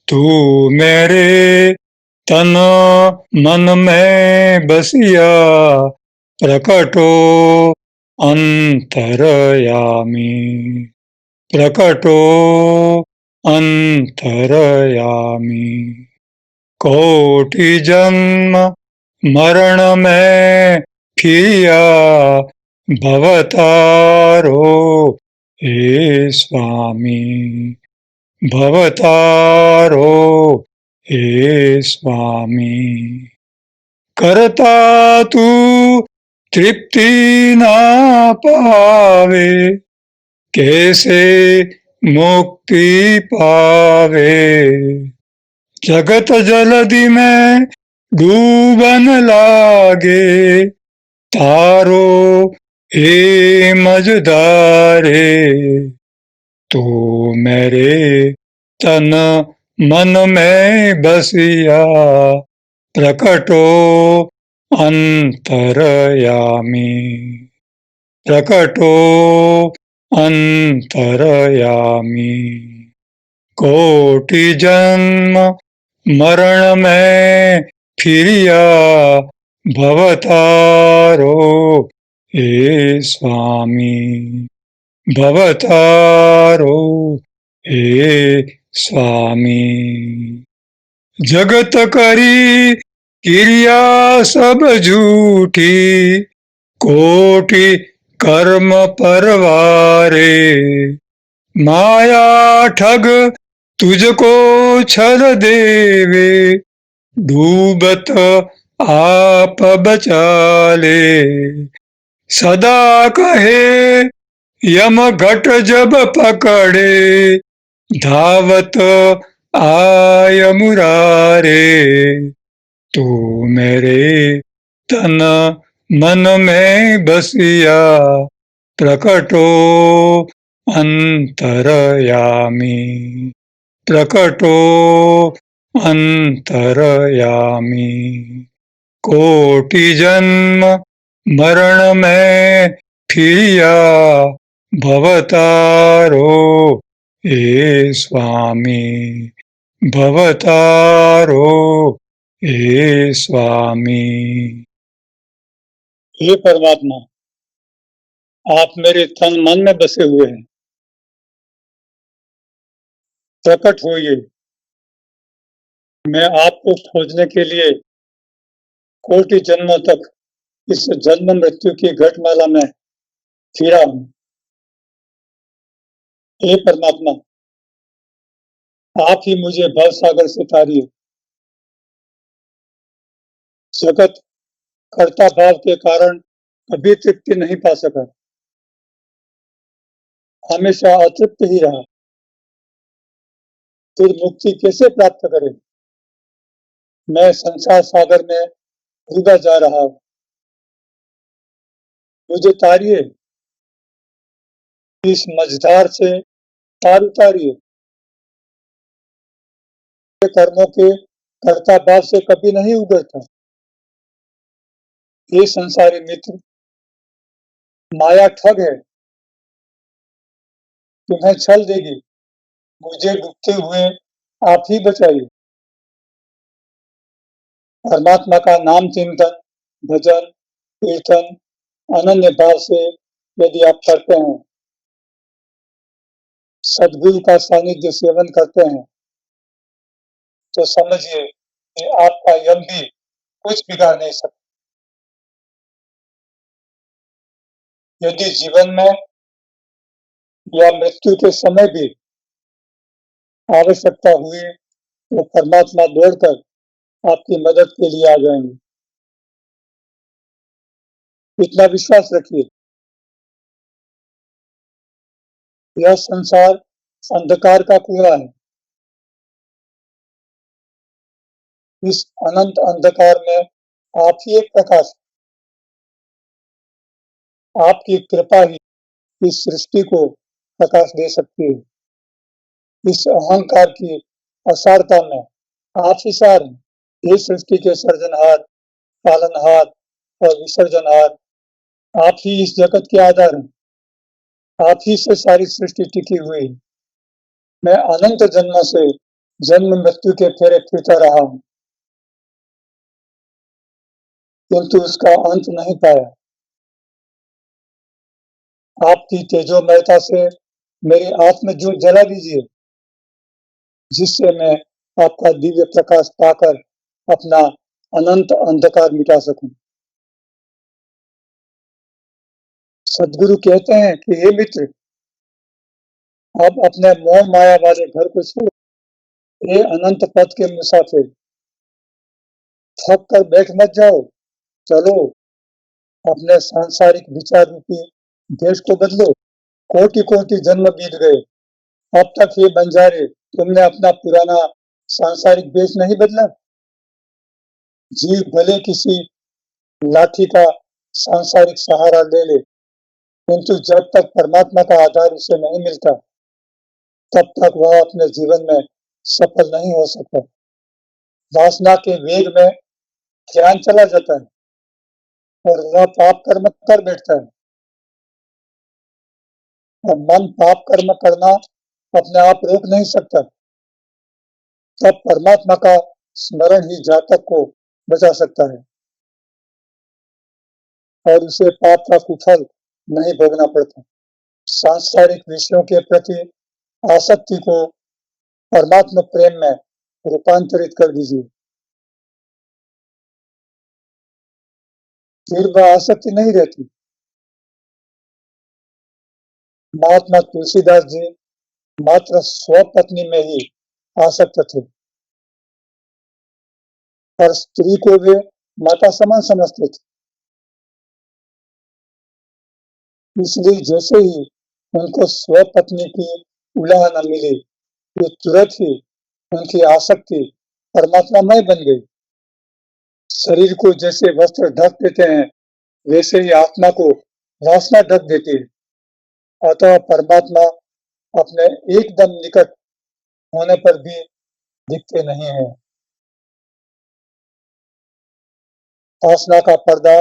तू मेरे तन मन में बसिया, प्रकटो अंतरयामी, प्रकटो अंतरयामी। कोटि जन्म मरण में किया, भवतारो हे स्वामी, भवतारो हे स्वामी। करता तू तृप्ति ना पावे, कैसे मुक्ति पावे। जगत जलधि में डूबन लागे, तारो हे मझधारे। तू मेरे तन मन में बसिया, प्रकटो अंतरयामी, प्रकटो अंतरयामी। कोटि जन्म मरण में फिरिया, भवतारो हे स्वामी, भवतारो हे स्वामी। जगत करी क्रिया सब झूठी, कोटि कर्म परवारे। माया ठग तुझको छल देवे, डूबत आप बचा ले। सदा कहे यम घट जब पकड़े, धावत आय मुरारे। तू मेरे तन मन में बसिया, प्रकटो अंतरयामी, प्रकटो अंतरयामी। कोटि जन्म मरण में फिरिया, भवतारो हे स्वामी, भवतारो हे स्वामी। हे परमात्मा, आप मेरे तन मन में बसे हुए हैं, प्रकट होइए। मैं आपको खोजने के लिए कोटि जन्मों तक इस जन्म मृत्यु की घटमाला में फिरा हूं। हे परमात्मा, आप ही मुझे भव सागर से तारिए। जगत कर्ता भाव के कारण कभी तृप्ति नहीं पा सका, हमेशा अतृप्त ही रहा। फिर मुक्ति कैसे प्राप्त करें? मैं संसार सागर में डूबा जा रहा हूं, मुझे तारिए, इस मझधार से पार उतारिए। कर्मों के कर्ता भाव से कभी नहीं उबरता। ये संसारी मित्र, माया ठग है, तुम्हें छल देगी। मुझे डूबते हुए आप ही बचाइए। परमात्मा का नाम चिंतन, भजन, कीर्तन अनन्य भाव से यदि आप करते हैं, सद्गुरु का सानिध्य सेवन करते हैं, तो समझिए कि आपका यम भी कुछ बिगाड़ नहीं सकता। यदि जीवन में या मृत्यु के समय भी आवश्यकता हुई, तो परमात्मा दौड़कर आपकी मदद के लिए आ जाएंगे। इतना विश्वास रखिए। यह संसार अंधकार का कुआं है। इस अनंत अंधकार में आप ही एक प्रकाश, आपकी कृपा ही इस सृष्टि को प्रकाश दे सकती है। इस अहंकार की असारता में आप ही सार हैं। ये सृष्टि के सर्जनहार, पालनहार और विसर्जनहार, आप ही इस जगत के आधार हैं। आप ही से सारी सृष्टि टिकी हुई है। मैं अनंत जन्मों से जन्म मृत्यु के फेरे फिरता रहा हूँ, किंतु उसका अंत नहीं पाया। आपकी तेजोमयता से मेरी आत्मज्योत जला दीजिए, जिससे मैं आपका दिव्य प्रकाश पाकर अपना अनंत अंधकार मिटा सकूं। सदगुरु कहते हैं कि हे मित्र, अब अपने मोह माया वाले घर को छोड़ो। हे अनंत पद के मुसाफिर, थक कर बैठ मत जाओ, चलो अपने सांसारिक विचार रूपी देश को बदलो। कोटि कोटि जन्म बीत गए, अब तक ये बंजारे तुमने अपना पुराना सांसारिक देश नहीं बदला। जीव भले किसी लाठी का सांसारिक सहारा ले ले, किंतु जब तक परमात्मा का आधार उसे नहीं मिलता, तब तक वह अपने जीवन में सफल नहीं हो सकता। वासना के वेग में ध्यान चला जाता है और वह पाप कर्म कर बैठता है, और मन पाप कर्म करना अपने आप रोक नहीं सकता। तब परमात्मा का स्मरण ही जातक को बचा सकता है और उसे पाप का कुफल नहीं भोगना पड़ता। सांसारिक विषयों के प्रति आसक्ति को परमात्मा प्रेम में रूपांतरित कर दीजिए, फिर वह आसक्ति नहीं रहती। महात्मा तुलसीदास जी मात्र स्वपत्नी में ही आसक्त थे, पर स्त्री को वे माता समान समझते थे। इसलिए जैसे ही उनको स्वपत्नी की उलाहना मिली, वे तुरंत ही उनकी आसक्ति परमात्मामय बन गई। शरीर को जैसे वस्त्र ढक देते हैं, वैसे ही आत्मा को वासना ढक देती है। अतः परमात्मा अपने एकदम निकट होने पर भी दिखते नहीं है। वासना का पर्दा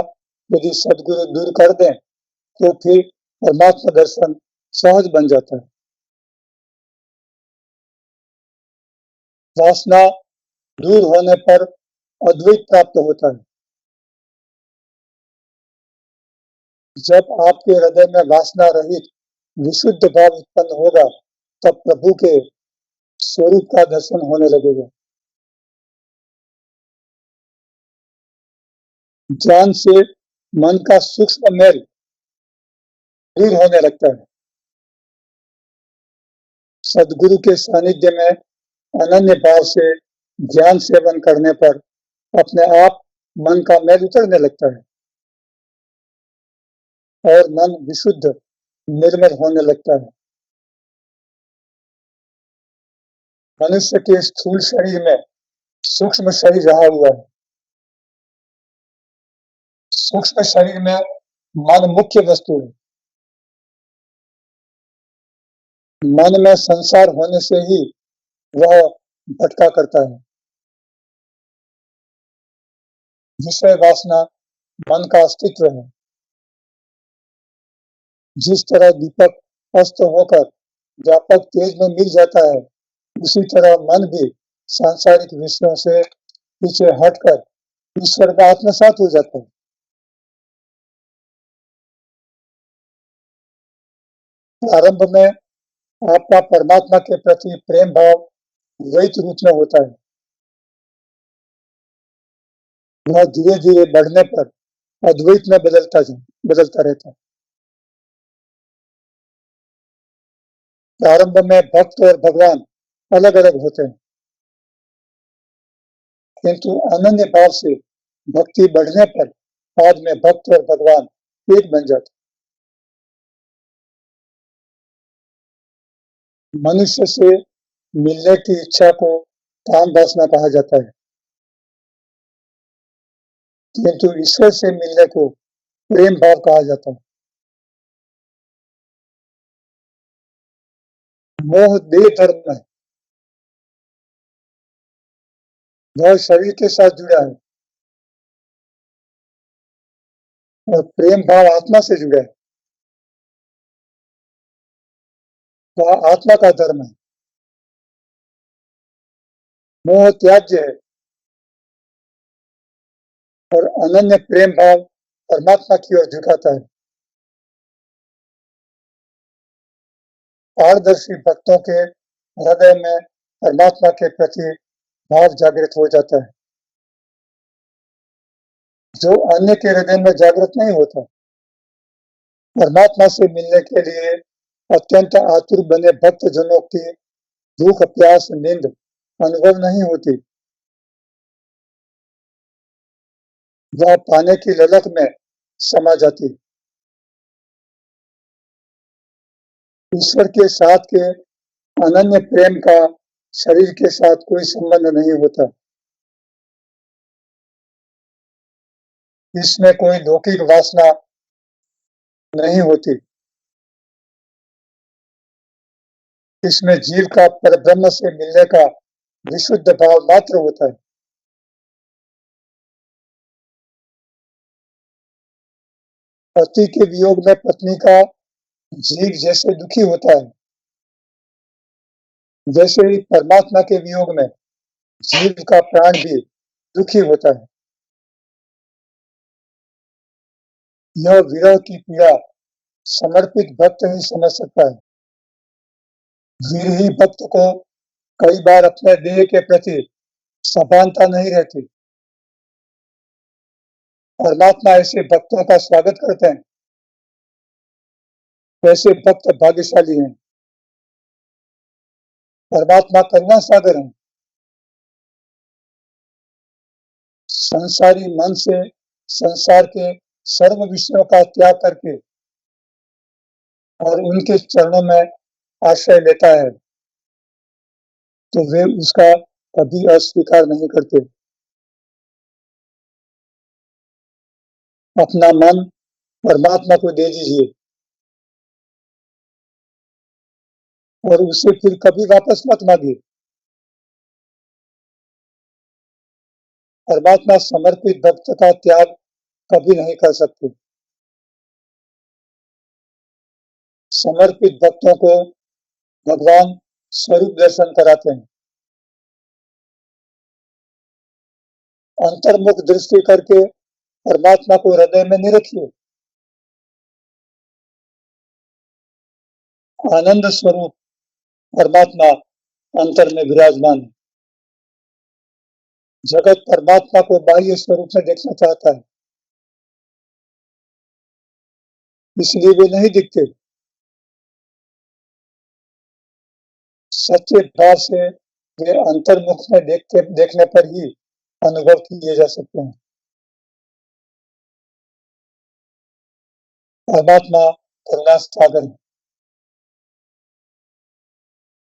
यदि सदगुरु दूर कर दें, तो फिर परमात्मा दर्शन सहज बन जाता है। वासना दूर होने पर अद्वैत प्राप्त होता है। जब आपके हृदय में वासना रहित विशुद्ध भाव उत्पन्न होगा, तब प्रभु के स्वरूप का दर्शन होने लगेगा। ज्ञान से मन का सूक्ष्म मैल दूर होने लगता है। सदगुरु के सानिध्य में अनन्य भाव से ज्ञान सेवन करने पर अपने आप मन का मैल उतरने लगता है और मन विशुद्ध निर्मल होने लगता है। मनुष्य के स्थूल शरीर में सूक्ष्म शरीर रहा हुआ है। सूक्ष्म शरीर में मन मुख्य वस्तु है। मन में संसार होने से ही वह भटका करता है। विषय वासना मन का अस्तित्व है। जिस तरह दीपक अस्त होकर व्यापक तेज में मिल जाता है, उसी तरह मन भी सांसारिक विषयों से पीछे हटकर ईश्वर का आत्मसात हो जाता है। प्रारंभ में आपका परमात्मा के प्रति प्रेम भाव द्वैत रूप में होता है। वह धीरे धीरे बढ़ने पर अद्वैत में बदलता रहता है। प्रारंभ में भक्त और भगवान अलग अलग होते हैं, किंतु अनन्य भाव से भक्ति बढ़ने पर बाद में भक्त और भगवान एक बन जाते हैं। मनुष्य से मिलने की इच्छा को काम वासना कहा जाता है, किंतु ईश्वर से मिलने को प्रेम भाव कहा जाता है। मोह देह धर्म है, वह शरीर के साथ जुड़ा है, और प्रेम भाव आत्मा से जुड़ा है, वह आत्मा का धर्म है। मोह त्याज्य है और अनन्य प्रेम भाव परमात्मा की ओर झुकाता है। पारदर्शी भक्तों के हृदय में परमात्मा के प्रति भाव जागृत हो जाता है, जो अन्य के हृदय में जागृत नहीं होता। परमात्मा से मिलने के लिए अत्यंत आतुर बने भक्त जनों की भूख प्यास नींद अनुभव नहीं होती। वह पाने की ललक में समा जाती। ईश्वर के साथ के अनन्य प्रेम का शरीर के साथ कोई संबंध नहीं होता। इसमें कोई लौकिक वासना नहीं होती। इसमें जीव का परब्रह्म से मिलने का विशुद्ध भाव मात्र होता है। पति के वियोग में पत्नी का जीव जैसे दुखी होता है, वैसे ही परमात्मा के वियोग में जीव का प्राण भी दुखी होता है। यह विरह की पीड़ा समर्पित भक्त ही समझ सकता है। विरही भक्त को कई बार अपने देह के प्रति सभानता नहीं रहती। परमात्मा ऐसे भक्तों का स्वागत करते हैं। वैसे भक्त भाग्यशाली हैं। परमात्मा करुणा सागर है। संसारी मन से संसार के सर्व विषयों का त्याग करके और उनके चरणों में आश्रय लेता है, तो वे उसका कभी अस्वीकार नहीं करते। अपना मन परमात्मा को दे दीजिए और उसे फिर कभी वापस मत मांगिए। परमात्मा समर्पित भक्त का त्याग कभी नहीं कर सकते। समर्पित भक्तों को भगवान स्वरूप दर्शन कराते हैं। अंतर्मुख दृष्टि करके परमात्मा को हृदय में नहीं रखिए। आनंद स्वरूप परमात्मा अंतर में विराजमान है। जगत परमात्मा को बाह्य स्वरूप से देखना चाहता है, इसलिए वे नहीं दिखते। सच्चे भाव से वे अंतर्मुख में देखने पर ही अनुभव किए जा सकते हैं। परमात्मा करुणा सागर है।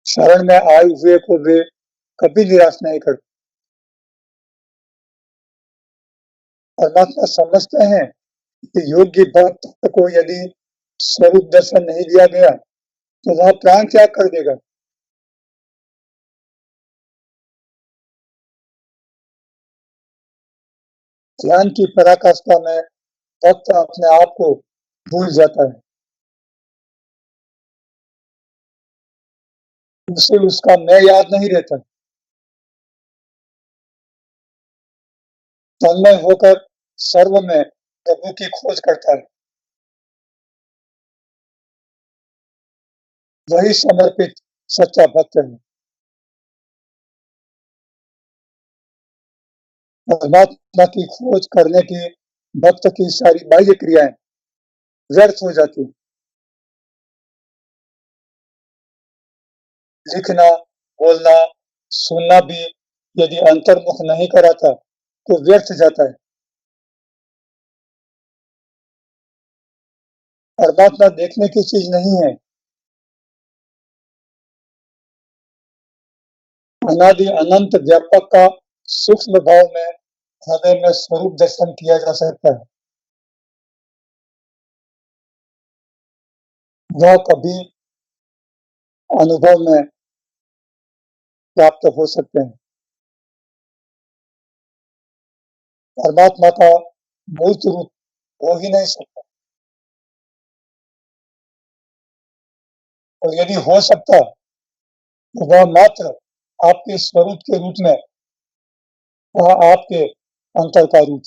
शरण में आए हुए को वे कभी निराश नहीं करते। परमात्मा समझते हैं कि योग्य भक्त को यदि स्वरूप दर्शन नहीं दिया गया तो वह प्राण त्याग कर देगा। ध्यान की पराकाष्ठा में भक्त अपने आप को भूल जाता है। उसे उसका मैं याद नहीं रहता। तन्मय होकर सर्व में प्रभु की खोज करता है। वही समर्पित सच्चा भक्त है। परमात्मा की खोज करने की भक्त की सारी बाह्य क्रियाएं व्यर्थ हो जाती। लिखना, बोलना, सुनना भी यदि अंतर्मुख नहीं कराता तो व्यर्थ जाता है। परमात्मा देखने की चीज नहीं है। अनादि अनंत व्यापक का सूक्ष्म भाव में हृदय में स्वरूप दर्शन किया जा सकता है। वह कभी अनुभव में प्राप्त हो सकते हैं। परमात्मा का मूर्त रूप हो ही नहीं सकता, और यदि हो सकता तो वह मात्र आपके स्वरूप के रूप में, वह आपके अंतर का रूप,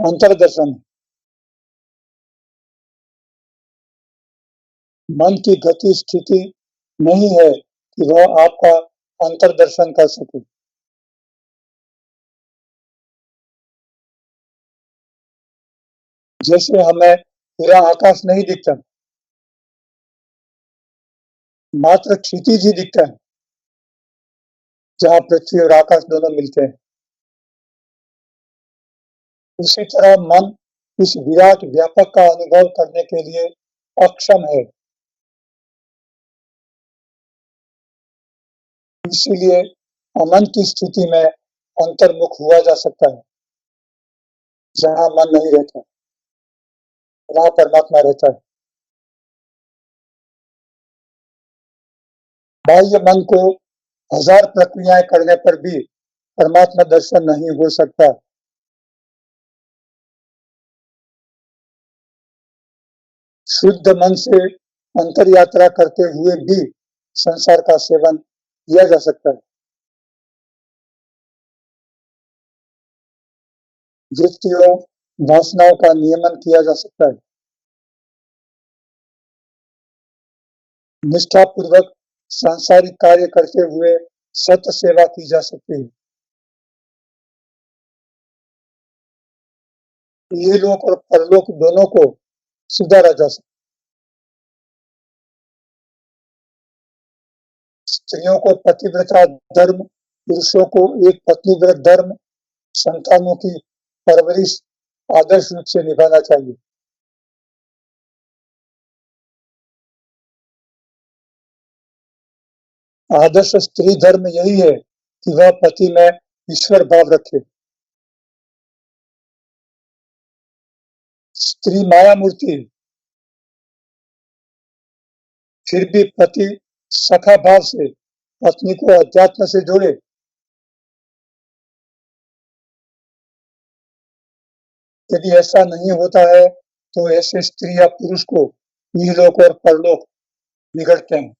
अंतर्दर्शन। मन की गति स्थिति नहीं है कि वह आपका अंतर्दर्शन कर सके। जैसे हमें पूरा आकाश नहीं दिखता, मात्र क्षितिज ही दिखता है, जहाँ पृथ्वी और आकाश दोनों मिलते हैं। उसी तरह मन इस विराट व्यापक का अनुभव करने के लिए अक्षम है। इसीलिए अमन की स्थिति में अंतर्मुख हुआ जा सकता है, जहाँ मन नहीं रहता, वहाँ परमात्मा रहता है। बाह्य मन को हजार प्रक्रियाएं करने पर भी परमात्मा दर्शन नहीं हो सकता। शुद्ध मन से अंतर यात्रा करते हुए भी संसार का सेवन किया जा सकता है। वृत्तियों, वासनाओं का नियमन किया जा सकता है। निष्ठा पूर्वक सांसारिक कार्य करते हुए सत्य सेवा की जा सकती है। ये लोक और परलोक दोनों को सुधारा जा सकता है। स्त्रियों को पतिव्रता धर्म, पुरुषों को एक पत्नीव्रत धर्म, संतानों की परवरिश आदर्श रूप से निभाना चाहिए। आदर्श स्त्री धर्म यही है कि वह पति में ईश्वर भाव रखे। स्त्री माया मूर्ति है, फिर भी पति सखा भाव से पत्नी को अध्यात्म से जोड़े। यदि ऐसा नहीं होता है तो ऐसे स्त्री या पुरुष को इहलोक और परलोक बिगड़ते हैं।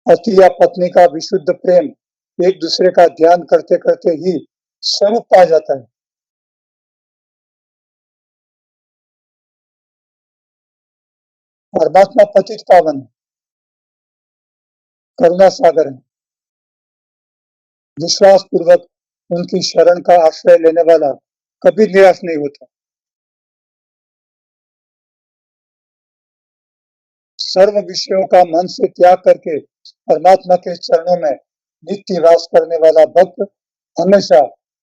पति या पत्नी का विशुद्ध प्रेम एक दूसरे का ध्यान करते करते ही स्वरूप पा जाता है। परमात्मा पतित पावन है, करुणा सागर है। विश्वास पूर्वक उनकी शरण का आश्रय लेने वाला कभी निराश नहीं होता। सर्व विषयों का मन से त्याग करके परमात्मा के चरणों में नित्य वास करने वाला भक्त हमेशा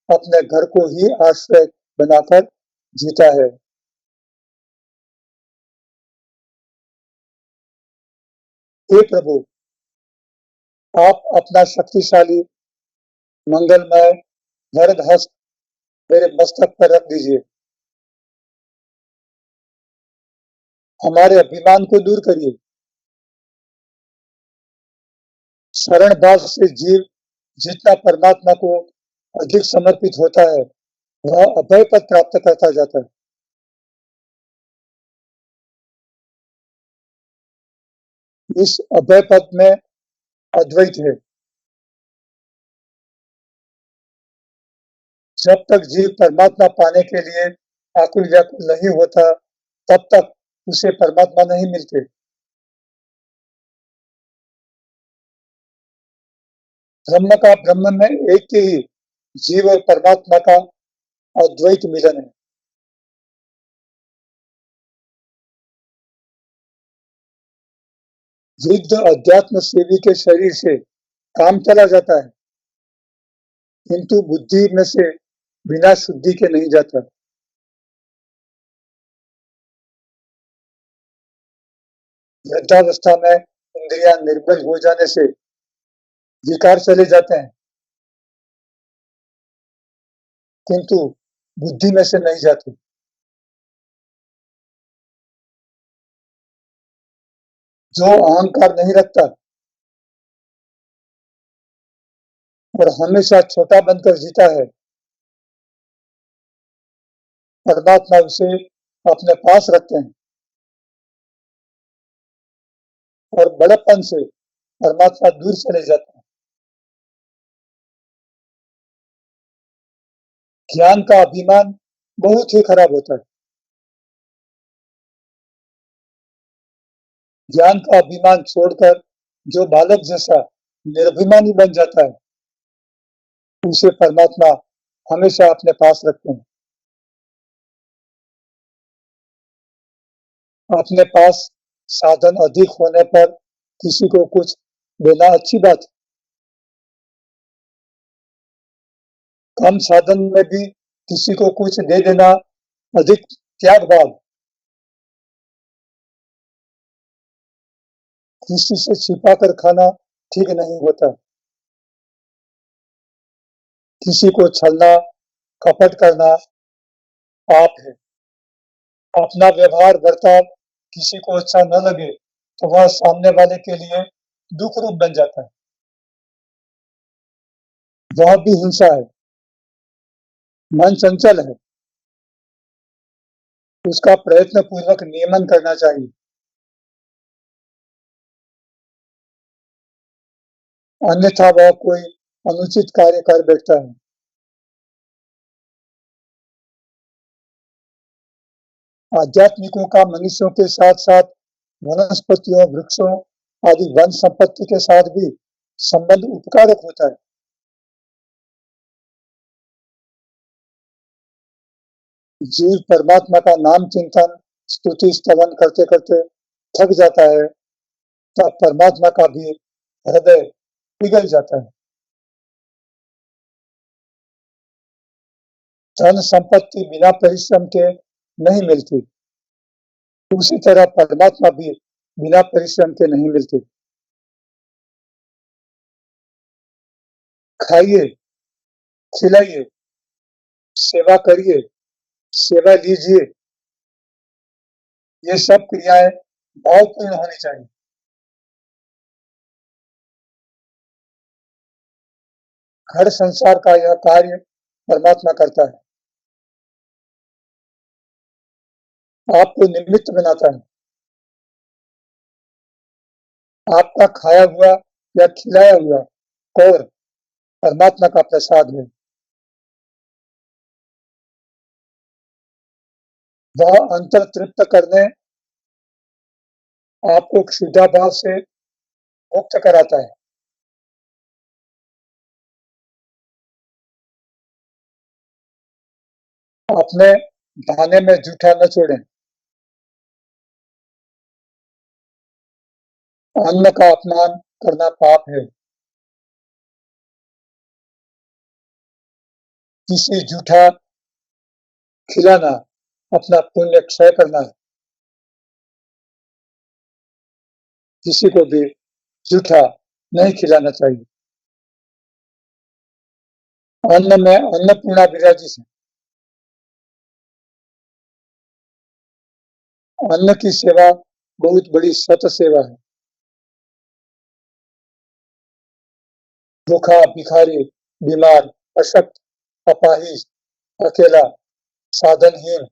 अपने घर को ही आश्रय बनाकर जीता है। हे प्रभु, आप अपना शक्तिशाली मंगलमय वरद हस्त मेरे मस्तक पर रख दीजिए। हमारे अभिमान को दूर करिए। शरण भाव से जीव जितना परमात्मा को अधिक समर्पित होता है, वह अभय पद प्राप्त करता जाता है। इस अभय पद में अद्वैत है। जब तक जीव परमात्मा पाने के लिए आकुल व्याकुल नहीं होता, तब तक उसे परमात्मा नहीं मिलते। ब्रह्म का ब्रह्म में एक ही जीव और परमात्मा का अद्वैत मिलन है। वृद्ध अध्यात्म सेवी के शरीर से काम चला जाता है, किंतु बुद्धि में से बिना शुद्धि के नहीं जाता। वृद्धावस्था में इंद्रियां निर्बल हो जाने से विकार चले जाते हैं, किंतु बुद्धि में से नहीं जाते। जो अहंकार नहीं रखता और हमेशा छोटा बनकर जीता है, परमात्मा उसे अपने पास रखते हैं और बड़प्पन से परमात्मा दूर चले जाते हैं। ज्ञान का अभिमान बहुत ही खराब होता है। ज्ञान का अभिमान छोड़कर जो बालक जैसा निर्भिमानी बन जाता है, उसे परमात्मा हमेशा अपने पास रखते हैं। अपने पास साधन अधिक होने पर किसी को कुछ देना अच्छी बात है। कम साधन में भी किसी को कुछ दे देना अधिक त्याग भाव। किसी से छिपा कर खाना ठीक नहीं होता। किसी को छलना, कपट करना पाप है। अपना व्यवहार बर्ताव किसी को अच्छा न लगे तो वह सामने वाले के लिए दुख रूप बन जाता है। वह भी हिंसा है। मन चंचल है, उसका प्रयत्न पूर्वक नियमन करना चाहिए। अन्यथा वह कोई अनुचित कार्य कर बैठता है। आध्यात्मिकों का मनुष्यों के साथ साथ वनस्पतियों, वृक्षों आदि वन संपत्ति के साथ भी संबंध उपकारक होता है। जीव परमात्मा का नाम चिंतन, स्तुति स्तवन करते करते थक जाता है, तब परमात्मा का भी हृदय पिघल जाता है। धन संपत्ति बिना परिश्रम के नहीं मिलती, उसी तरह परमात्मा भी बिना परिश्रम के नहीं मिलते। खाइए, खिलाइए, सेवा करिए, सेवा लीजिए, ये सब क्रियाएं भावपूर्ण होनी चाहिए। घर संसार का यह कार्य परमात्मा करता है, आपको निमित्त बनाता है। आपका खाया हुआ या खिलाया हुआ कौर परमात्मा का प्रसाद है। वह अंतर तृप्त करने आपको क्षुधाभाव से मुक्त कराता है। अपने दाने में जूठा न छोड़ें। अन्न का अपमान करना पाप है। किसी जूठा खिलाना अपना पुण्य क्षय करना है। किसी को भी जूठा नहीं खिलाना चाहिए। अन्न में अन्नपूर्णा विराजित है। अन्न की सेवा बहुत बड़ी सत सेवा है। भूखा, भिखारी, बीमार, अशक्त, अपाहिज, अकेला, साधनहीन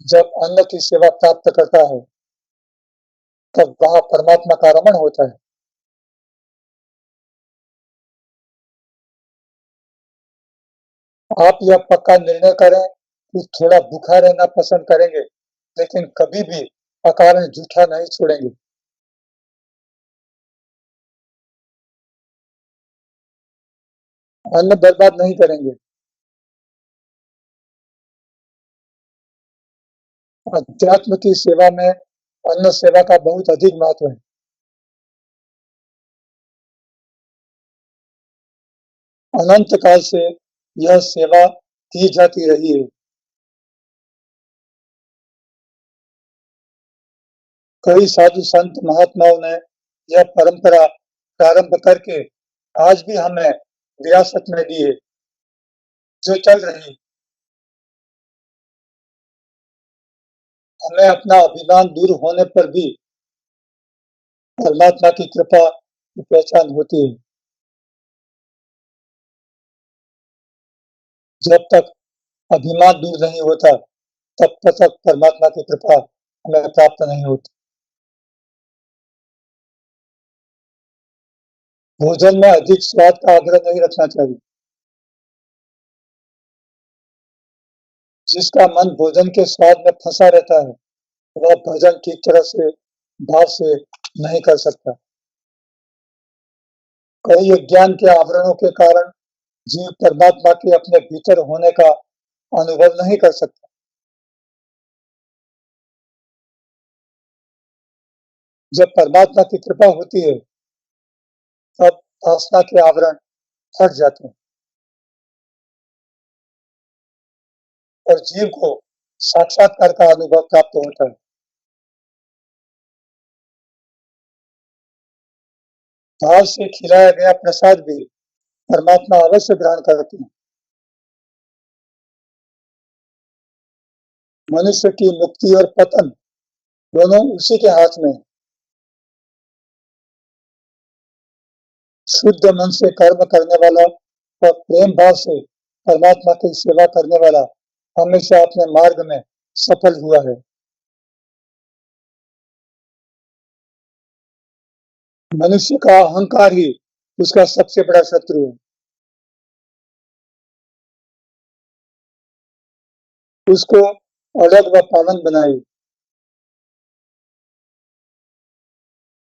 जब अन्न की सेवा प्राप्त करता है, तब वहां परमात्मा का रमण होता है। आप यह पक्का निर्णय करें कि थोड़ा भूखा रहना पसंद करेंगे, लेकिन कभी भी अकारण जूठा नहीं छोड़ेंगे। अन्न बर्बाद नहीं करेंगे। अध्यात्म की सेवा में अन्न सेवा का बहुत अधिक महत्व है। अनंत काल से यह सेवा की जाती रही है। कई साधु संत महात्माओं ने यह परंपरा प्रारंभ करके आज भी हमें विरासत में दी है, जो चल रही है। हमें अपना अभिमान दूर होने पर भी परमात्मा की कृपा की पहचान होती है। जब तक अभिमान दूर नहीं होता, तब तक परमात्मा की कृपा हमें प्राप्त नहीं होती। भोजन में अधिक स्वाद का आग्रह नहीं रखना चाहिए। जिसका मन भोजन के स्वाद में फंसा रहता है, वह भोजन ठीक तरह से भाव से नहीं कर सकता। कई अज्ञान के आवरणों के कारण जीव परमात्मा के अपने भीतर होने का अनुभव नहीं कर सकता। जब परमात्मा की कृपा होती है, तब आस्था के आवरण हट जाते हैं और जीव को साक्षात्कार का अनुभव प्राप्त होता है। भाव से खिलाया गया प्रसाद भी परमात्मा अवश्य ग्रहण करते हैं। मनुष्य की मुक्ति और पतन दोनों उसी के हाथ में है। शुद्ध मन से कर्म करने वाला और प्रेम भाव से परमात्मा की सेवा करने वाला हमेशा अपने मार्ग में सफल हुआ है। मनुष्य का अहंकार ही उसका सबसे बड़ा शत्रु है। उसको अलग व पावन बनाए।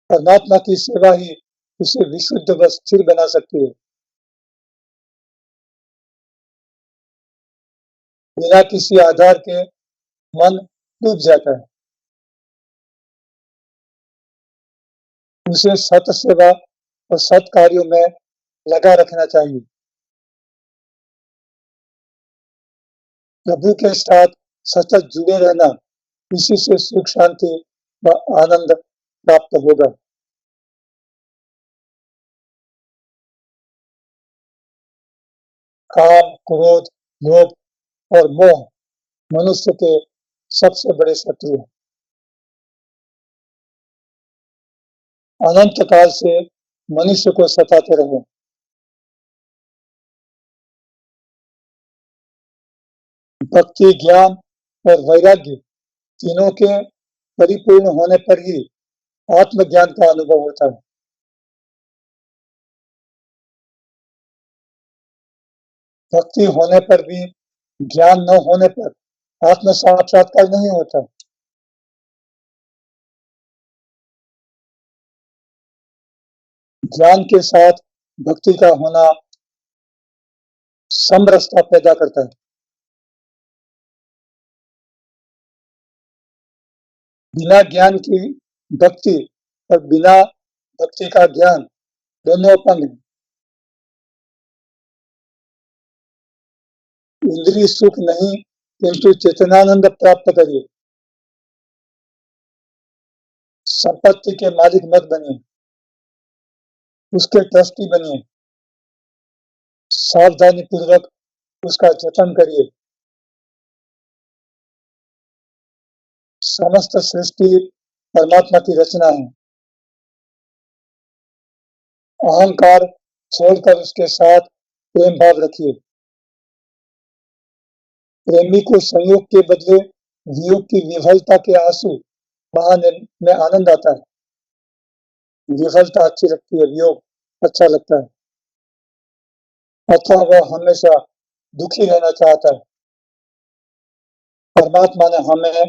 परमात्मा की सेवा ही उसे विशुद्ध व स्थिर बना सकती है। बिना किसी आधार के मन डूब जाता है। उसे सत सेवा और सत कार्यों में लगा रखना चाहिए। प्रभु के साथ सतत जुड़े रहना, इसी से सुख शांति व आनंद प्राप्त होगा। काम, क्रोध, लोभ और मोह मनुष्य के सबसे बड़े शत्रु हैं। अनंत काल से मनुष्य को सताते रहे। भक्ति, ज्ञान और वैराग्य तीनों के परिपूर्ण होने पर ही आत्मज्ञान का अनुभव होता है। भक्ति होने पर भी ज्ञान न होने पर आत्म साक्षात्कार नहीं होता। ज्ञान के साथ भक्ति का होना समरसता पैदा करता है। बिना ज्ञान की भक्ति और बिना भक्ति का ज्ञान दोनों अपंग हैं। इंद्रिय सुख नहीं, किंतु चेतनानंद प्राप्त करिए। संपत्ति के मालिक मत बनिए, उसके ट्रस्टी बनिए। सावधानी पूर्वक उसका जतन करिए। समस्त सृष्टि परमात्मा की रचना है। अहंकार छोड़कर उसके साथ प्रेम भाव रखिए। प्रेमी को संयोग के बदले वियोग की विफलता के आंसू बहाने में आनंद आता है। विफलता अच्छी लगती है, वियोग अच्छा लगता है। अतः वह हमेशा दुखी रहना चाहता है। परमात्मा ने हमें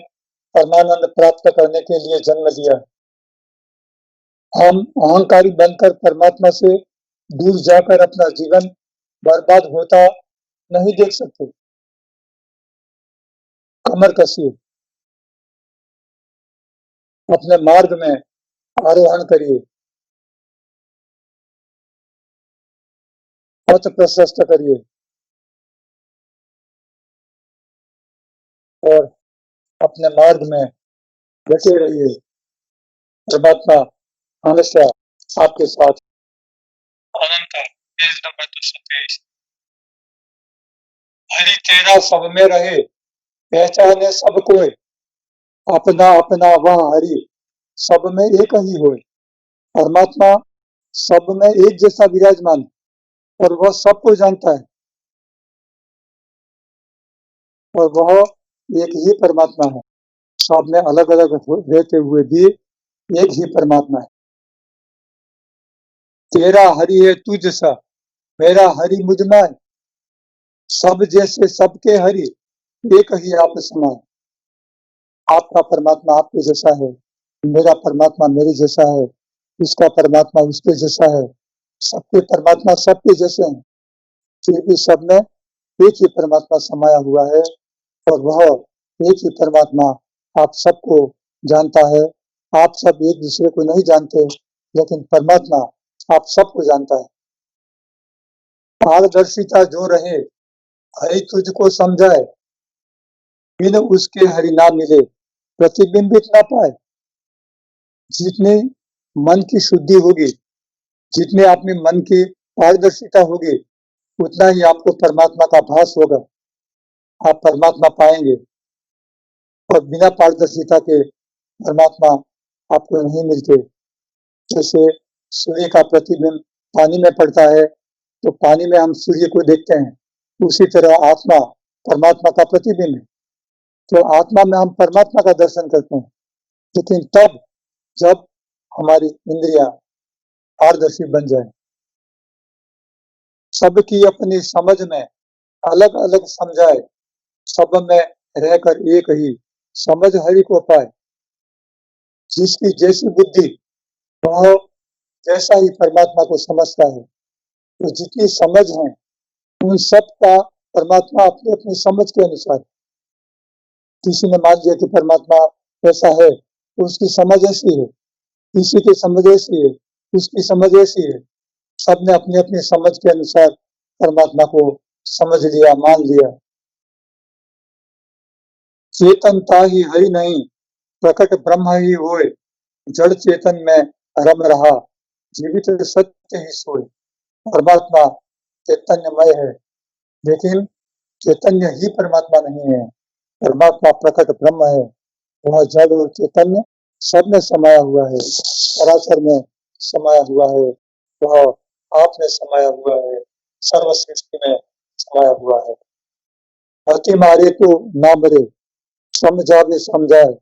परमानंद प्राप्त करने के लिए जन्म दिया। हम अहंकारी बनकर परमात्मा से दूर जाकर अपना जीवन बर्बाद होता नहीं देख सकते। कमर कसिए, अपने मार्ग में आरोहण करिए, पथ प्रशस्त करिए और अपने मार्ग में डटे रहिए। परमात्मा हमेशा आपके साथ। अनंत पेज नंबर 223। हरि तेरा सब में रहे, पहचाने सब कोई। अपना अपना वह हरि सब में एक ही होए। परमात्मा सब में एक जैसा विराजमान है और वह सबको जानता है। और वह एक ही परमात्मा है। सब में अलग-अलग रहते हुए भी एक ही परमात्मा है। तेरा हरि है तुझ सा, मेरा हरि मुझ में, सब जैसे सबके हरि, एक ही आप समान। आपका परमात्मा आपके जैसा है, मेरा परमात्मा मेरे जैसा है, उसका परमात्मा उसके जैसा है, सबके परमात्मा सबके जैसे हैं, फिर भी सब में एक ही परमात्मा समाया हुआ है और वह एक ही परमात्मा आप सबको जानता है। आप सब एक दूसरे को नहीं जानते, लेकिन परमात्मा आप सबको जानता है। पारदर्शिता जो रहे, हरि तुझको समझाए, बिन उसके हरि ना मिले, प्रतिबिंबित ना पाए। जितने मन की शुद्धि होगी, जितने आप में मन की पारदर्शिता होगी, उतना ही आपको परमात्मा का भास होगा, आप परमात्मा पाएंगे। और बिना पारदर्शिता के परमात्मा आपको नहीं मिलते। जैसे सूर्य का प्रतिबिंब पानी में पड़ता है, तो पानी में हम सूर्य को देखते हैं, उसी तरह आत्मा परमात्मा का प्रतिबिंब है। तो आत्मा में हम परमात्मा का दर्शन करते हैं, लेकिन तब जब हमारी इंद्रियां पारदर्शी बन जाए, सबकी अपनी समझ में अलग अलग समझाए, सब में रहकर एक ही समझ हरि को पाए। जिसकी जैसी बुद्धि, वह जैसा ही परमात्मा को समझता है। तो जितनी समझ है, उन सब का परमात्मा अपनी अपनी समझ के अनुसार। किसी ने मान लिया कि परमात्मा ऐसा है, तो उसकी समझ ऐसी है, किसी की समझ ऐसी है, उसकी समझ ऐसी है। सबने अपनी अपनी समझ के अनुसार परमात्मा को समझ लिया, मान लिया। चेतनता ही हरि नहीं, प्रकट ब्रह्म ही होए, जड़ चेतन में रम रहा, जीवित सत्य ही सोए। परमात्मा चैतन्यमय है, लेकिन चैतन्य ही परमात्मा नहीं है। परमात्मा प्रकट ब्रह्म है, वह जड़ और चैतन्य सब में समाया हुआ है, पराशर में समाया हुआ है, वह आप में समाया हुआ है, सर्व सृष्टि में समाया हुआ है। मति मारे तो ना मरे, समझावे समझाए,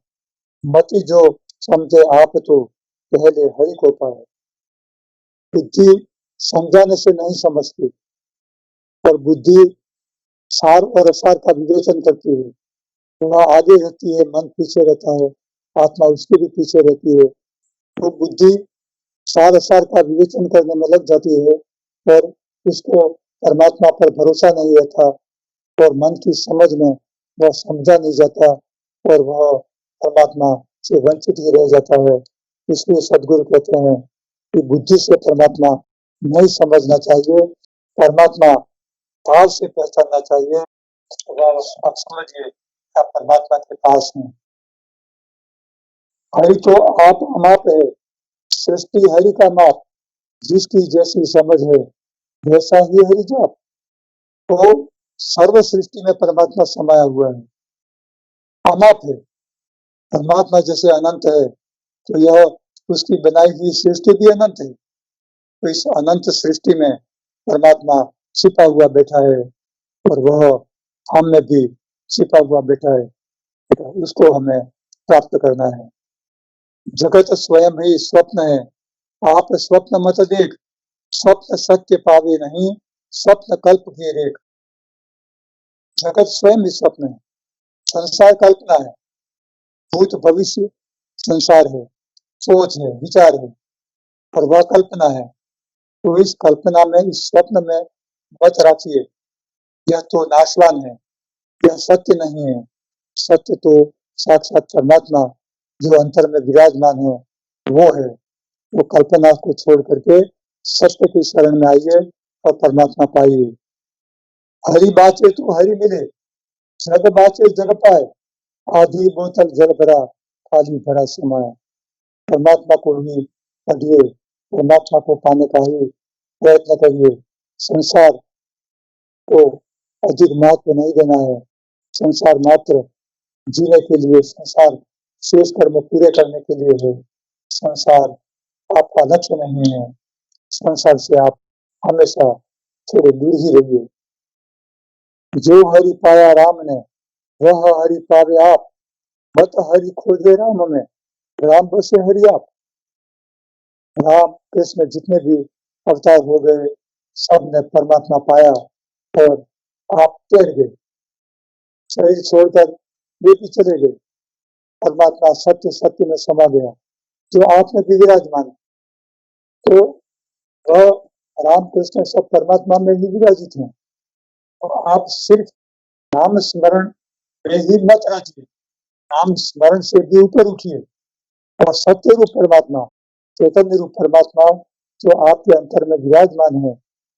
मति जो समझे आप तो पहले हरि को पाए। बुद्धि समझाने से नहीं समझती, और बुद्धि सार और असार का विवेचन करती है। वह आगे रहती है, मन पीछे रहता है, आत्मा उसके भी पीछे रहती है। तो बुद्धि सार असार का विवेचन करने में लग जाती है और उसको परमात्मा पर भरोसा नहीं रहता, और मन की समझ में वह समझा नहीं जाता, और वह परमात्मा से वंचित ही रह जाता है। इसलिए सदगुरु कहते हैं कि बुद्धि से परमात्मा नहीं समझना चाहिए, परमात्मा भाव से पहचानना चाहिए। आप समझिए, आप परमात्मा के पास हैं। हरि तो आप अमाप है, सृष्टि हरि का माप, जिसकी जैसी समझ है, वैसा ही हरि जाप। तो सर्व सृष्टि में परमात्मा समाया हुआ है, अमाप है। परमात्मा जैसे अनंत है, तो यह उसकी बनाई हुई सृष्टि भी अनंत है। तो इस अनंत सृष्टि में परमात्मा छिपा हुआ बैठा है, और वह हम में भी छिपा हुआ बैठा है, तो उसको हमें प्राप्त करना है। जगत स्वयं ही स्वप्न है, आप स्वप्न मत देख, स्वप्न सत्य पावे नहीं, स्वप्न कल्प की रेख। जगत स्वयं ही स्वप्न है, संसार कल्पना है, भूत भविष्य संसार है, सोच है, विचार है, और वह कल्पना है। तो इस कल्पना में, इस स्वप्न में मत राखिए, यह तो नाशवान है, यह सत्य नहीं है। सत्य तो साक्षात परमात्मा जो अंतर में विराजमान है, वो है। वो कल्पना को छोड़ करके सत्य की शरण में आइए और परमात्मा पाइए। हरि बाचे तो हरि मिले, जग बाचे जग पाए, आधी बोतल जल भरा, खाली भरा समाया। परमात्मा को ही पढ़िए, परमात्मा को पाने का ही प्रयत्न करिए। संसार को अधिक महत्व नहीं देना है। संसार मात्र जीने के लिए, संसार शेष कर्म पूरे करने के लिए है। संसार आपका लक्ष्य नहीं है। संसार से आप हमेशा थोड़े दूर ही रहिए। जो हरि पाया राम ने, वह हरि पावे आप, मत हरि खोजे राम में, राम बसे हरि आप। राम कृष्ण जितने भी अवतार हो गए, सब ने परमात्मा पाया और आप टेर गए, शरीर छोड़कर वे भी चले गए। परमात्मा सत्य सत्य में समा गया, जो आप में भी विराजमान। तो वह राम कृष्ण सब परमात्मा में ही विराजित हैं, और आप सिर्फ नाम स्मरण में ही मत रहिए, नाम स्मरण से भी ऊपर उठिए और सत्य रूप परमात्मा, चैतन्य रूप परमात्मा जो आपके अंतर में विराजमान है,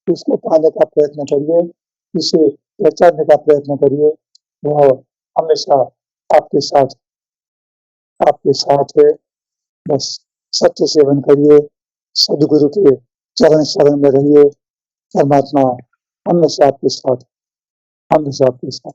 उसको पाने का प्रयत्न करिए, उसे पहचानने का प्रयत्न करिए। वह हमेशा आपके साथ आपके साथ है। बस सत्य सेवन करिए, सदगुरु के चरण शरण में रहिए। परमात्मा हमेशा आपके साथ, हमेशा आपके साथ।